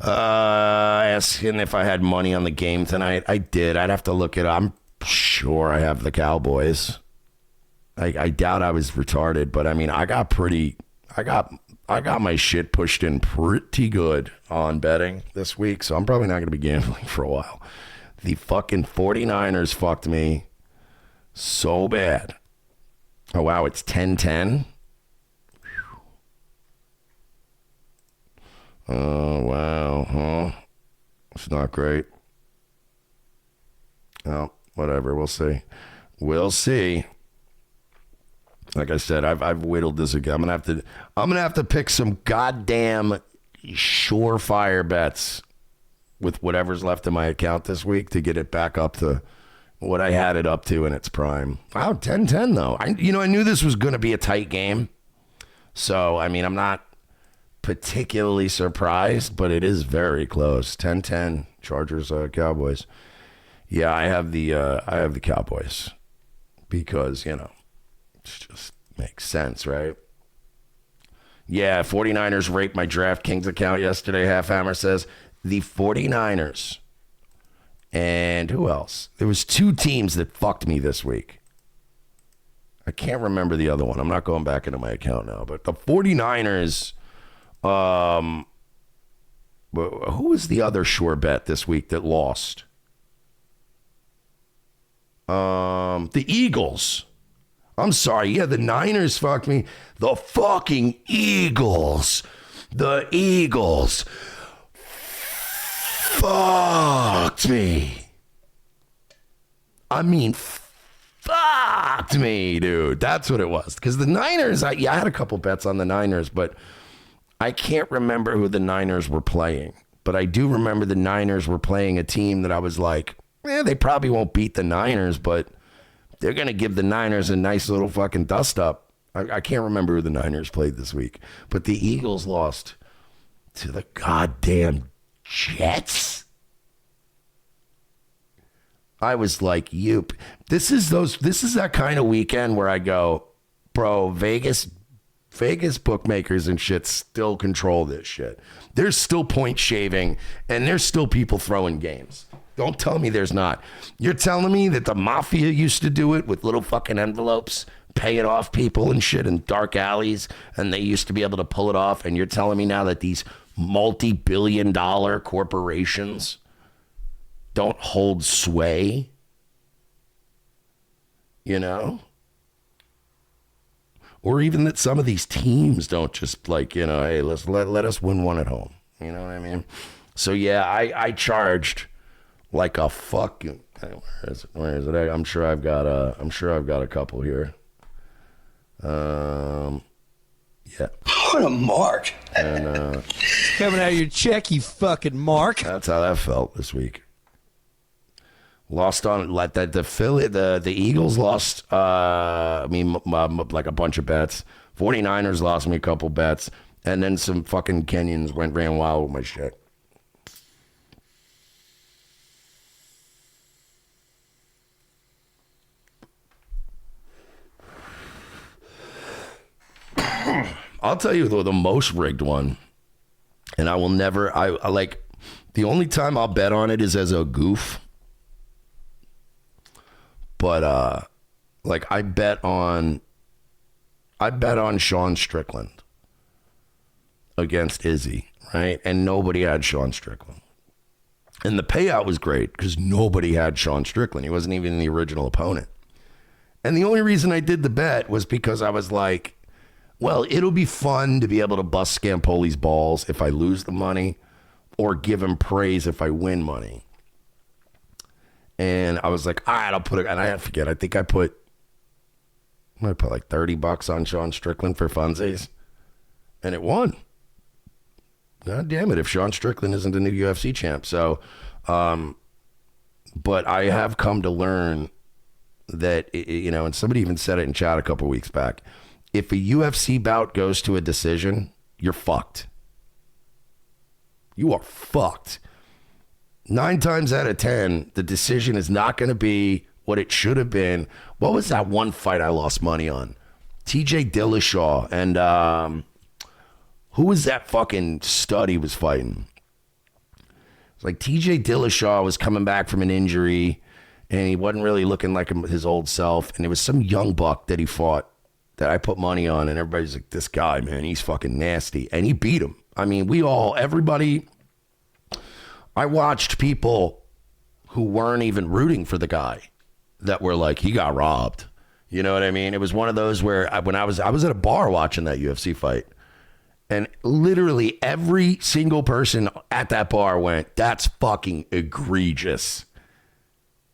Asking if I had money on the game tonight. I did. I'd have to look it up. I'm sure I have the Cowboys. I doubt I was retarded, but I mean, I got my shit pushed in pretty good on betting this week, so I'm probably not going to be gambling for a while. The fucking 49ers fucked me so bad. Oh, wow, it's 10-10. Oh, wow, huh? It's not great. Oh, whatever, we'll see. We'll see. Like I said, I've whittled this again. I'm gonna have to pick some goddamn surefire bets with whatever's left in my account this week to get it back up to what I had it up to in its prime. Wow, 10-10 though. I knew this was gonna be a tight game. So I mean, I'm not particularly surprised, but it is very close. 10-10 Chargers, Cowboys. Yeah, I have the Cowboys because, it just makes sense, right? Yeah, 49ers raped my DraftKings account yesterday, Halfhammer says. The 49ers. And who else? There was 2 teams that fucked me this week. I can't remember the other one. I'm not going back into my account now. But the 49ers, who was the other sure bet this week that lost? The Eagles. I'm sorry. Yeah, the Niners fucked me. The fucking Eagles. The Eagles fucked me. I mean, fucked me, dude. That's what it was. Because the Niners, I had a couple bets on the Niners, but I can't remember who the Niners were playing. But I do remember the Niners were playing a team that I was like, they probably won't beat the Niners, but they're going to give the Niners a nice little fucking dust up. I can't remember who the Niners played this week, but the Eagles lost to the goddamn Jets. I was like, this is that kind of weekend where I go, bro, Vegas bookmakers and shit still control this shit. There's still point shaving and there's still people throwing games. Don't tell me there's not. You're telling me that the mafia used to do it with little fucking envelopes, paying off people and shit in dark alleys, and they used to be able to pull it off, and you're telling me now that these multi-billion-dollar corporations don't hold sway? Or even that some of these teams don't just hey, let us win one at home. You know what I mean? So yeah, I charged like a fucking, where is it? I'm sure I've got a couple here. Yeah. What a mark. And coming out of your check, you fucking mark. That's how that felt this week. Lost on the Eagles lost like a bunch of bets. 49ers lost me a couple bets, and then some fucking Kenyans ran wild with my shit. I'll tell you the most rigged one, and I will never. I like the only time I'll bet on it is as a goof. But I bet on Sean Strickland against Izzy, right? And nobody had Sean Strickland. And the payout was great because nobody had Sean Strickland. He wasn't even the original opponent. And the only reason I did the bet was because I was like, well, it'll be fun to be able to bust Scampoli's balls if I lose the money or give him praise if I win money. And I was like, all right, I'll put it, and I forget, I think I put like $30 on Sean Strickland for funsies, and it won. God damn it, if Sean Strickland isn't a new UFC champ. So, but I have come to learn that, and somebody even said it in chat a couple weeks back, if a UFC bout goes to a decision, you're fucked. You are fucked. 9 times out of 10, the decision is not going to be what it should have been. What was that one fight I lost money on? TJ Dillashaw. And who was that fucking stud he was fighting? It's like TJ Dillashaw was coming back from an injury and he wasn't really looking like his old self. And there was some young buck that he fought that I put money on, and everybody's like, this guy, man, he's fucking nasty. And he beat him. I mean, everybody, I watched people who weren't even rooting for the guy that were like, he got robbed. You know what I mean? It was one of those where when I was at a bar watching that UFC fight, and literally every single person at that bar went, that's fucking egregious.